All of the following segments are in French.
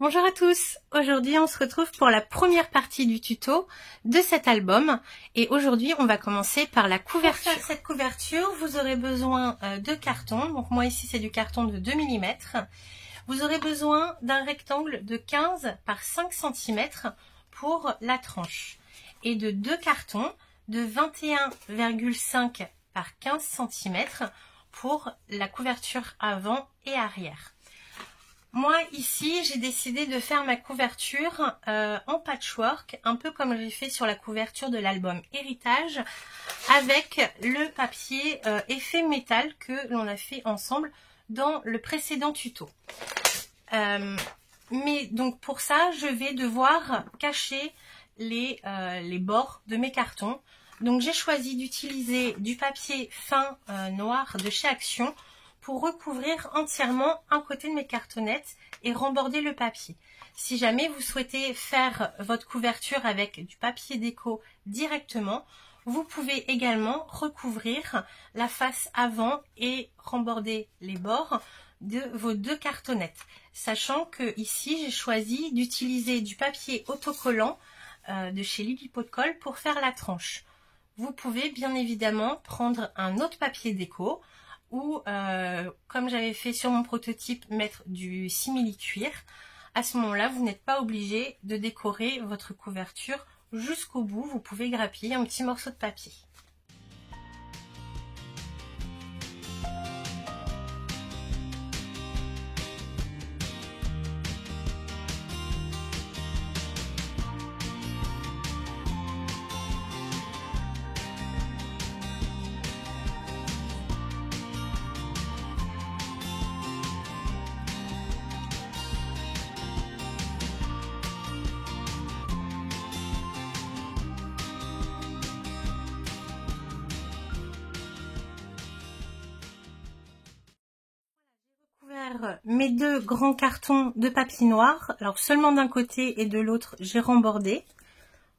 Bonjour à tous, aujourd'hui on se retrouve pour la première partie du tuto de cet album et aujourd'hui on va commencer par la couverture. Pour faire cette couverture, vous aurez besoin de carton, donc moi ici c'est du carton de 2 mm. Vous aurez besoin d'un rectangle de 15 par 5 cm pour la tranche et de 2 cartons de 21,5 par 15 cm pour la couverture avant et arrière. Moi ici j'ai décidé de faire ma couverture en patchwork, un peu comme j'ai fait sur la couverture de l'album Héritage, avec le papier effet métal que l'on a fait ensemble dans le précédent tuto. Mais donc pour ça je vais devoir cacher les bords de mes cartons. Donc j'ai choisi d'utiliser du papier fin noir de chez Action pour recouvrir entièrement un côté de mes cartonnettes et remborder le papier. Si jamais vous souhaitez faire votre couverture avec du papier déco directement, vous pouvez également recouvrir la face avant et remborder les bords de vos 2 cartonnettes. Sachant que ici j'ai choisi d'utiliser du papier autocollant de chez Lily Pot de Colle pour faire la tranche. Vous pouvez bien évidemment prendre un autre papier déco ou comme j'avais fait sur mon prototype, mettre du simili-cuir. À ce moment-là, vous n'êtes pas obligé de décorer votre couverture jusqu'au bout. Vous pouvez grappiller un petit morceau de papier. Mes 2 grands cartons de papier noir, alors seulement d'un côté et de l'autre j'ai rembordé,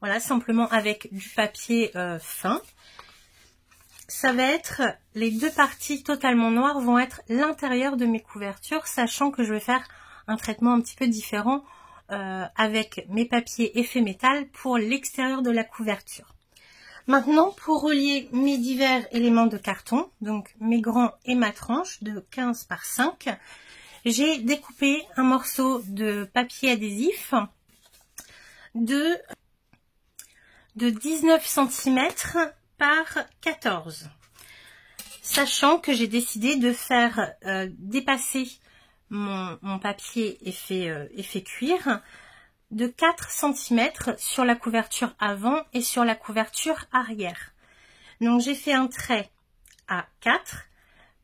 voilà, simplement avec du papier fin. Ça va être, les 2 parties totalement noires vont être l'intérieur de mes couvertures, sachant que je vais faire un traitement un petit peu différent avec mes papiers effet métal pour l'extérieur de la couverture. Maintenant, pour relier mes divers éléments de carton, donc mes grands et ma tranche de 15 par 5, j'ai découpé un morceau de papier adhésif de 19 cm par 14. Sachant que j'ai décidé de faire dépasser mon papier effet cuir de 4 cm sur la couverture avant et sur la couverture arrière. Donc j'ai fait un trait à 4,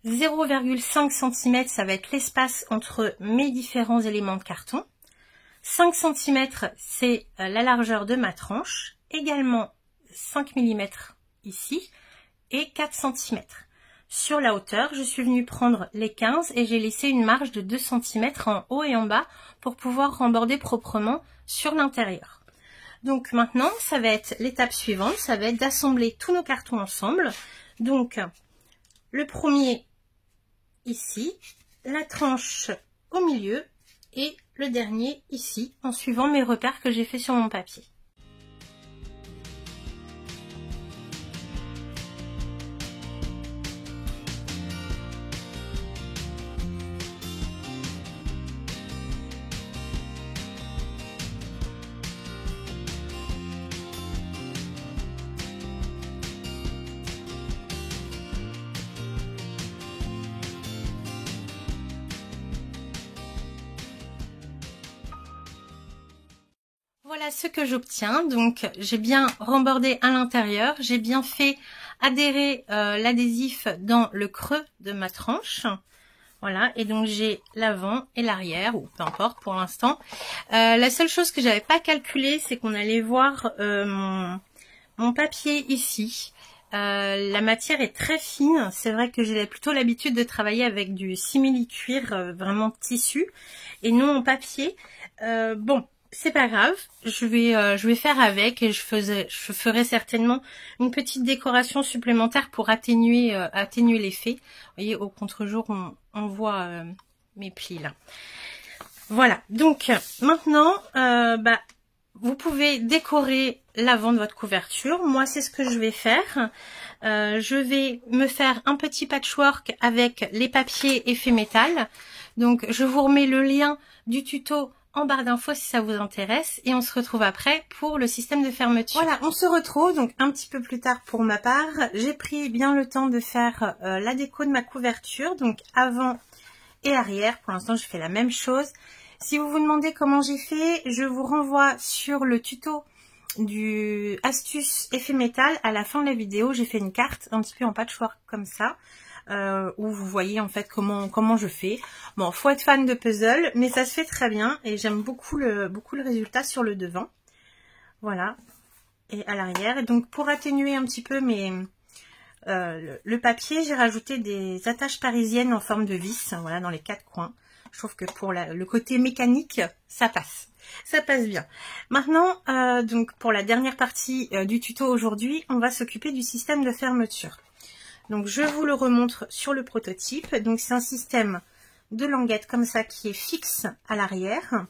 0,5 cm ça va être l'espace entre mes différents éléments de carton, 5 cm c'est la largeur de ma tranche, également 5 mm ici et 4 cm. Sur la hauteur, je suis venue prendre les 15 et j'ai laissé une marge de 2 cm en haut et en bas pour pouvoir remborder proprement sur l'intérieur. Donc maintenant, ça va être l'étape suivante, ça va être d'assembler tous nos cartons ensemble. Donc, le premier ici, la tranche au milieu et le dernier ici, en suivant mes repères que j'ai fait sur mon papier. Voilà ce que j'obtiens, donc j'ai bien rembordé à l'intérieur, j'ai bien fait adhérer l'adhésif dans le creux de ma tranche. Voilà, et donc j'ai l'avant et l'arrière, ou peu importe pour l'instant. La seule chose que j'avais pas calculé, c'est qu'on allait voir mon papier ici. La matière est très fine, c'est vrai que j'ai plutôt l'habitude de travailler avec du simili-cuir, vraiment tissu, et non en papier. Bon, c'est pas grave, je vais faire avec et je ferai certainement une petite décoration supplémentaire pour atténuer l'effet. Vous voyez, au contre-jour, on voit mes plis là. Voilà, donc maintenant, vous pouvez décorer l'avant de votre couverture. Moi, c'est ce que je vais faire. Je vais me faire un petit patchwork avec les papiers effet métal. Donc, je vous remets le lien du tuto en barre d'infos si ça vous intéresse. Et on se retrouve après pour le système de fermeture. Voilà, on se retrouve donc un petit peu plus tard pour ma part. J'ai pris bien le temps de faire la déco de ma couverture, donc avant et arrière. Pour l'instant, je fais la même chose. Si vous vous demandez comment j'ai fait, je vous renvoie sur le tuto du astuce effet métal. À la fin de la vidéo, j'ai fait une carte un petit peu en patchwork comme ça, où vous voyez en fait comment je fais. Bon, faut être fan de puzzle, mais ça se fait très bien et j'aime beaucoup le résultat sur le devant. Voilà, et à l'arrière. Et donc pour atténuer un petit peu le papier, j'ai rajouté des attaches parisiennes en forme de vis, voilà, dans les 4 coins. Je trouve que pour le côté mécanique, ça passe bien. Maintenant, donc pour la dernière partie du tuto aujourd'hui, on va s'occuper du système de fermeture. Donc je vous le remontre sur le prototype. Donc c'est un système de languette comme ça qui est fixe à l'arrière,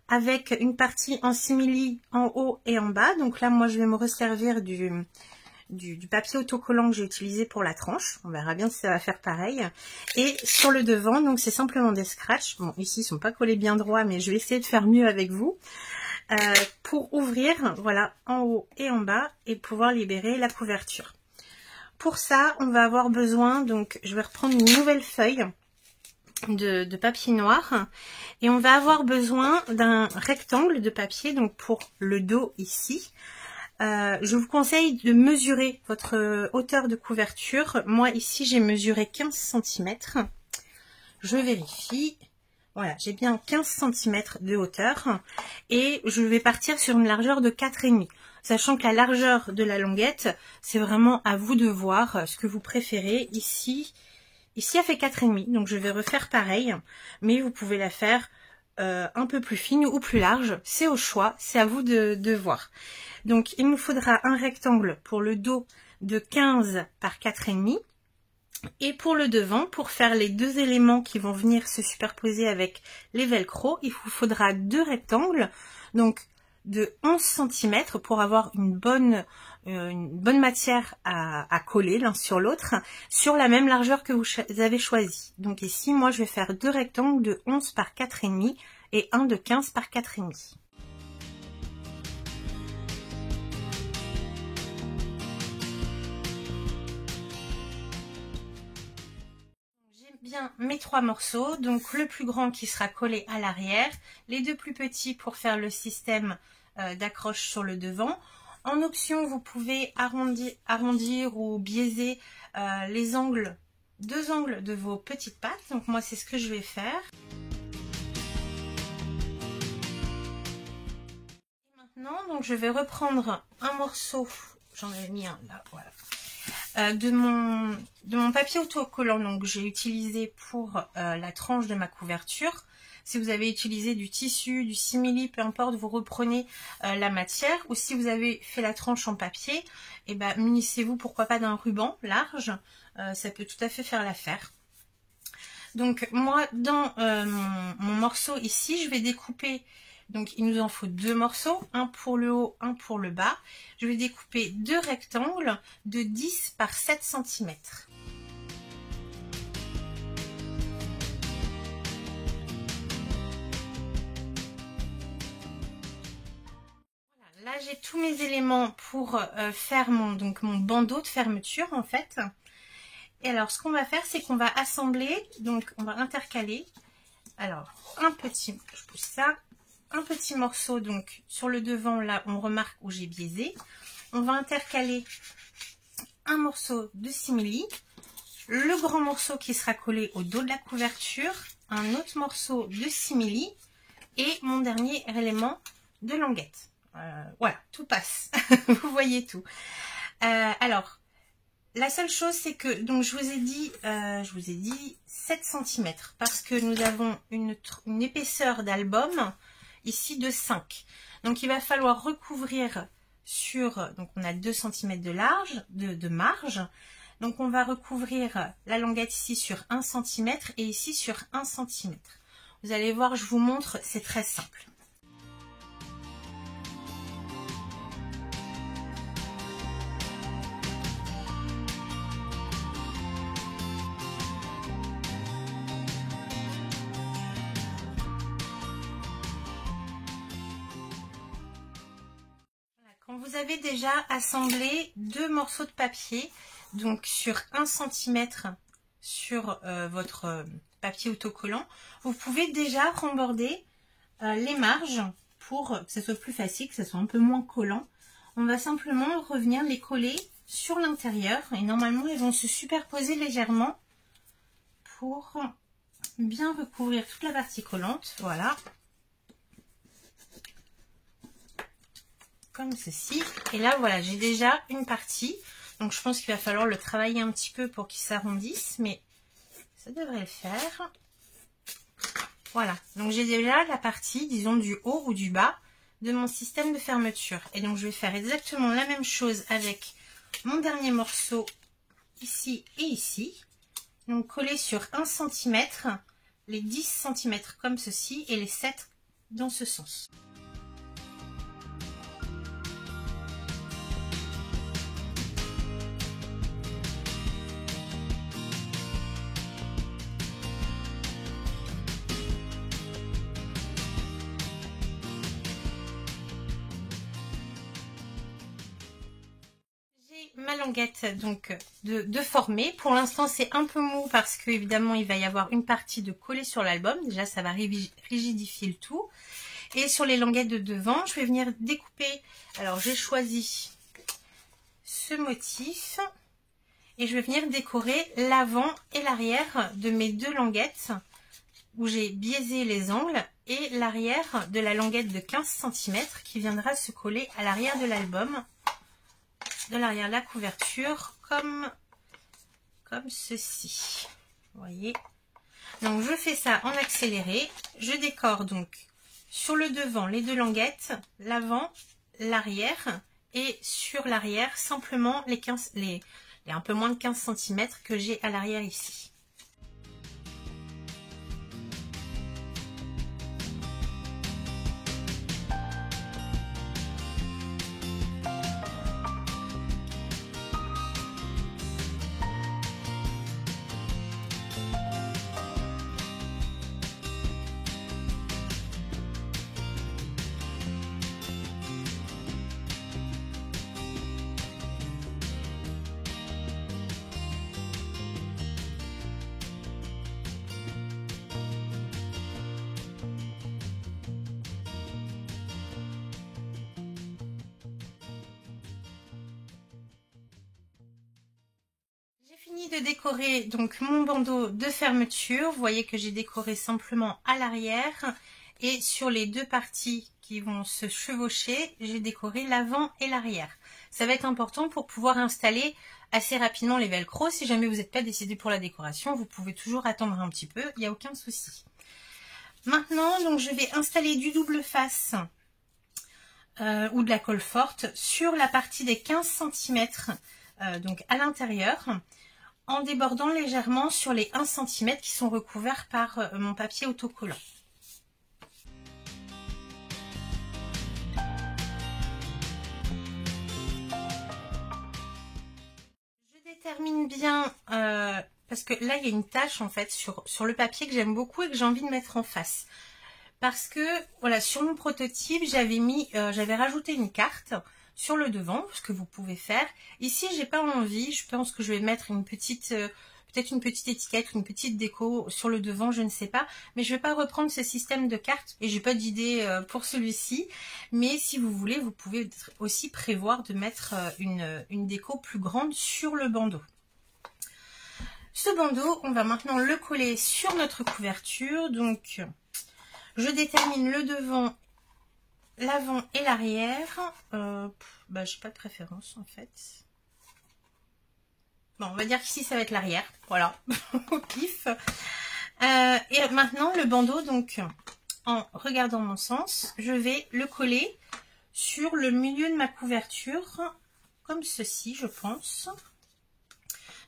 avec une partie en simili en haut et en bas. Donc là, moi, je vais me resservir du papier autocollant que j'ai utilisé pour la tranche. On verra bien si ça va faire pareil. Et sur le devant, donc c'est simplement des scratchs. Bon, ici, ils sont pas collés bien droit, mais je vais essayer de faire mieux avec vous. Pour ouvrir, voilà, en haut et en bas, et pouvoir libérer la couverture. Pour ça, on va avoir besoin, donc je vais reprendre une nouvelle feuille de papier noir. Et on va avoir besoin d'un rectangle de papier, donc pour le dos ici. Je vous conseille de mesurer votre hauteur de couverture. Moi ici j'ai mesuré 15 cm. Je vérifie. Voilà, j'ai bien 15 cm de hauteur. Et je vais partir sur une largeur de 4,5. Sachant que la largeur de la languette, c'est vraiment à vous de voir ce que vous préférez. Ici elle fait 4,5. Donc je vais refaire pareil. Mais vous pouvez la faire un peu plus fine ou plus large. C'est au choix, c'est à vous de voir. Donc, il nous faudra un rectangle pour le dos de 15 par 4,5. Et pour le devant, pour faire les deux éléments qui vont venir se superposer avec les velcro, il vous faudra deux rectangles, donc de 11 cm pour avoir une bonne matière à coller l'un sur l'autre, sur la même largeur que vous avez choisi. Donc ici, moi, je vais faire deux rectangles de 11 par 4,5 et un de 15 par 4,5. Bien mes trois morceaux, donc le plus grand qui sera collé à l'arrière, les deux plus petits pour faire le système d'accroche sur le devant. En option, vous pouvez arrondir ou biaiser les angles, deux angles de vos petites pattes. Donc moi c'est ce que je vais faire. Et maintenant, donc je vais reprendre un morceau, j'en ai mis un là, voilà. De mon papier autocollant, donc j'ai utilisé pour la tranche de ma couverture. Si vous avez utilisé du tissu, du simili, peu importe, vous reprenez la matière. Ou si vous avez fait la tranche en papier, et ben munissez-vous pourquoi pas d'un ruban large, ça peut tout à fait faire l'affaire. Donc moi dans mon morceau ici, je vais découper. Donc il nous en faut deux morceaux, un pour le haut, un pour le bas. Je vais découper deux rectangles de 10 par 7 cm. Voilà, là j'ai tous mes éléments pour faire mon bandeau de fermeture en fait. Et alors ce qu'on va faire, c'est qu'on va assembler, donc on va intercaler. Alors je pousse ça. Un petit morceau donc sur le devant, là on remarque où j'ai biaisé. On va intercaler un morceau de simili, le grand morceau qui sera collé au dos de la couverture, un autre morceau de simili et mon dernier élément de languette. Voilà, tout passe. Vous voyez tout. Alors la seule chose, c'est que donc je vous ai dit 7 cm parce que nous avons une épaisseur d'album ici de 5. Donc il va falloir recouvrir sur, donc on a 2 cm de large, de marge. Donc on va recouvrir la languette ici sur 1 cm et ici sur 1 cm. Vous allez voir, je vous montre, c'est très simple. Quand vous avez déjà assemblé 2 morceaux de papier, donc sur 1 cm sur votre papier autocollant, vous pouvez déjà remborder les marges pour que ce soit plus facile, que ce soit un peu moins collant. On va simplement revenir les coller sur l'intérieur et normalement ils vont se superposer légèrement pour bien recouvrir toute la partie collante. Voilà. Comme ceci. Et là, voilà, j'ai déjà une partie. Donc, je pense qu'il va falloir le travailler un petit peu pour qu'il s'arrondisse, mais ça devrait le faire. Voilà. Donc, j'ai déjà la partie, disons, du haut ou du bas de mon système de fermeture. Et donc, je vais faire exactement la même chose avec mon dernier morceau ici et ici. Donc, coller sur 1 cm, les 10 cm comme ceci et les 7 dans ce sens. Ma languette donc de former. Pour l'instant c'est un peu mou parce que évidemment il va y avoir une partie de coller sur l'album. Déjà ça va rigidifier le tout. Et sur les languettes de devant, je vais venir découper. Alors j'ai choisi ce motif et je vais venir décorer l'avant et l'arrière de mes 2 languettes où j'ai biaisé les angles et l'arrière de la languette de 15 cm qui viendra se coller à l'arrière de l'album. De l'arrière de la couverture comme ceci, vous voyez. Donc je fais ça en accéléré, je décore donc sur le devant les 2 languettes, l'avant, l'arrière et sur l'arrière simplement les un peu moins de 15 cm que j'ai à l'arrière ici. Fini de décorer donc mon bandeau de fermeture. Vous voyez que j'ai décoré simplement à l'arrière et sur les 2 parties qui vont se chevaucher, j'ai décoré l'avant et l'arrière. Ça va être important pour pouvoir installer assez rapidement les velcro. Si jamais vous n'êtes pas décidé pour la décoration, vous pouvez toujours attendre un petit peu, il n'y a aucun souci. Maintenant, donc je vais installer du double face ou de la colle forte sur la partie des 15 cm donc à l'intérieur, en débordant légèrement sur les 1 cm qui sont recouverts par mon papier autocollant. Je détermine bien, parce que là il y a une tache en fait sur le papier que j'aime beaucoup et que j'ai envie de mettre en face. Parce que voilà, sur mon prototype, j'avais rajouté une carte sur le devant, ce que vous pouvez faire. Ici, j'ai pas envie, je pense que je vais mettre une petite, peut-être une petite étiquette, une petite déco sur le devant, je ne sais pas. Mais je vais pas reprendre ce système de cartes et j'ai pas d'idée pour celui-ci. Mais si vous voulez, vous pouvez aussi prévoir de mettre une déco plus grande sur le bandeau. Ce bandeau, on va maintenant le coller sur notre couverture. Donc, je détermine le devant, l'avant et l'arrière. J'ai pas de préférence en fait. Bon, on va dire qu'ici ça va être l'arrière. Voilà, au pif. Et maintenant le bandeau, donc en regardant mon sens, je vais le coller sur le milieu de ma couverture, comme ceci, je pense.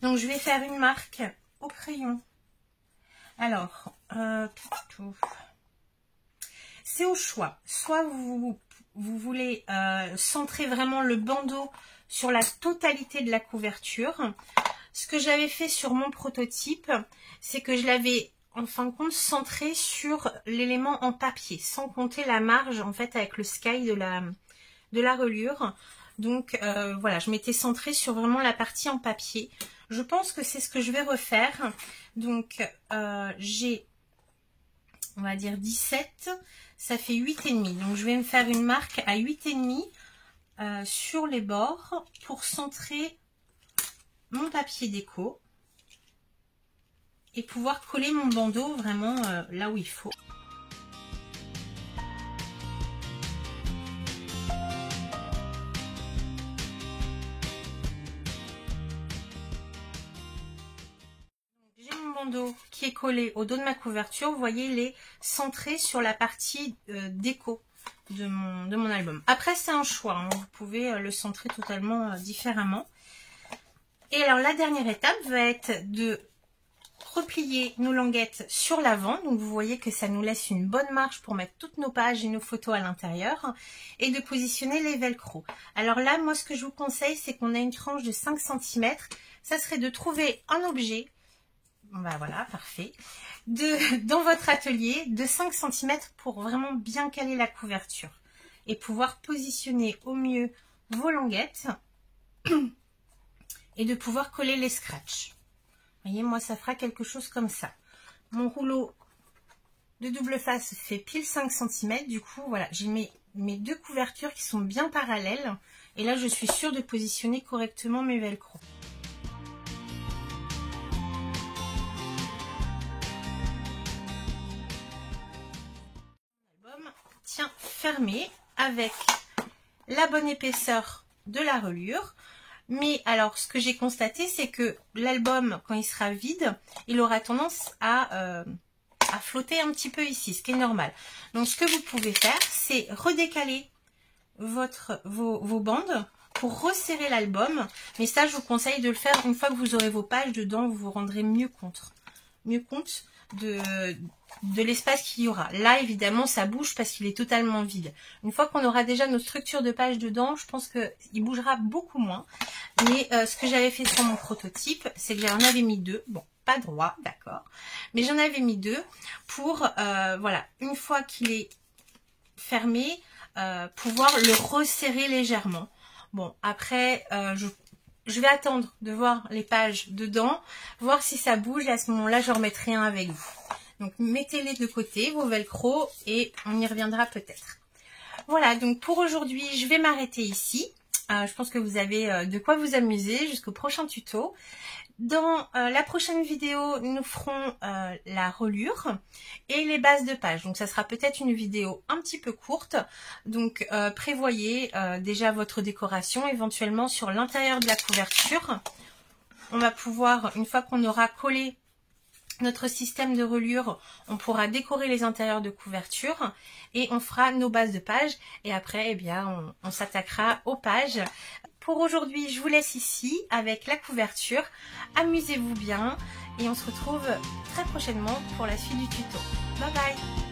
Donc je vais faire une marque au crayon. Alors, c'est au choix. Soit vous voulez centrer vraiment le bandeau sur la totalité de la couverture. Ce que j'avais fait sur mon prototype, c'est que je l'avais en fin de compte centré sur l'élément en papier, sans compter la marge en fait avec le sky de la reliure. Donc voilà, je m'étais centrée sur vraiment la partie en papier. Je pense que c'est ce que je vais refaire. Donc j'ai, on va dire 17, ça fait 8,5. Donc je vais me faire une marque à 8,5 sur les bords pour centrer mon papier déco et pouvoir coller mon bandeau vraiment là où il faut. J'ai mon bandeau qui est collé au dos de ma couverture. Vous voyez, il est centré sur la partie déco de mon album. Après, c'est un choix, hein. Vous pouvez le centrer totalement différemment. Et alors, la dernière étape va être de replier nos languettes sur l'avant. Donc, vous voyez que ça nous laisse une bonne marge pour mettre toutes nos pages et nos photos à l'intérieur. Et de positionner les velcro. Alors là, moi, ce que je vous conseille, c'est qu'on a une tranche de 5 cm. Ça serait de trouver un objet, bah voilà, parfait, dans votre atelier de 5 cm pour vraiment bien caler la couverture. Et pouvoir positionner au mieux vos languettes. Et de pouvoir coller les scratchs. Vous voyez, moi, ça fera quelque chose comme ça. Mon rouleau de double face fait pile 5 cm. Du coup, voilà, j'ai mes deux couvertures qui sont bien parallèles. Et là, je suis sûre de positionner correctement mes velcro. L'album tient fermé avec la bonne épaisseur de la reliure. Mais alors, ce que j'ai constaté, c'est que l'album, quand il sera vide, il aura tendance à flotter un petit peu ici, ce qui est normal. Donc, ce que vous pouvez faire, c'est redécaler vos bandes pour resserrer l'album. Mais ça, je vous conseille de le faire une fois que vous aurez vos pages dedans, vous vous rendrez mieux compte de l'espace qu'il y aura. Là, évidemment, ça bouge parce qu'il est totalement vide. Une fois qu'on aura déjà notre structure de page dedans, je pense qu'il bougera beaucoup moins. Mais ce que j'avais fait sur mon prototype, c'est que j'en avais mis 2. Bon, pas droit, d'accord. Mais j'en avais mis 2 pour, voilà, une fois qu'il est fermé, pouvoir le resserrer légèrement. Bon, après, je vais attendre de voir les pages dedans, voir si ça bouge et à ce moment-là, je remettrai un avec vous. Donc, mettez-les de côté, vos velcro, et on y reviendra peut-être. Voilà, donc pour aujourd'hui, je vais m'arrêter ici. Je pense que vous avez de quoi vous amuser jusqu'au prochain tuto. Dans la prochaine vidéo, nous ferons la reliure et les bases de page. Donc, ça sera peut-être une vidéo un petit peu courte. Donc, prévoyez déjà votre décoration, éventuellement sur l'intérieur de la couverture. On va pouvoir, une fois qu'on aura collé notre système de reliure, on pourra décorer les intérieurs de couverture et on fera nos bases de page. Et après, eh bien, on s'attaquera aux pages. Pour aujourd'hui, je vous laisse ici avec la couverture. Amusez-vous bien et on se retrouve très prochainement pour la suite du tuto. Bye bye!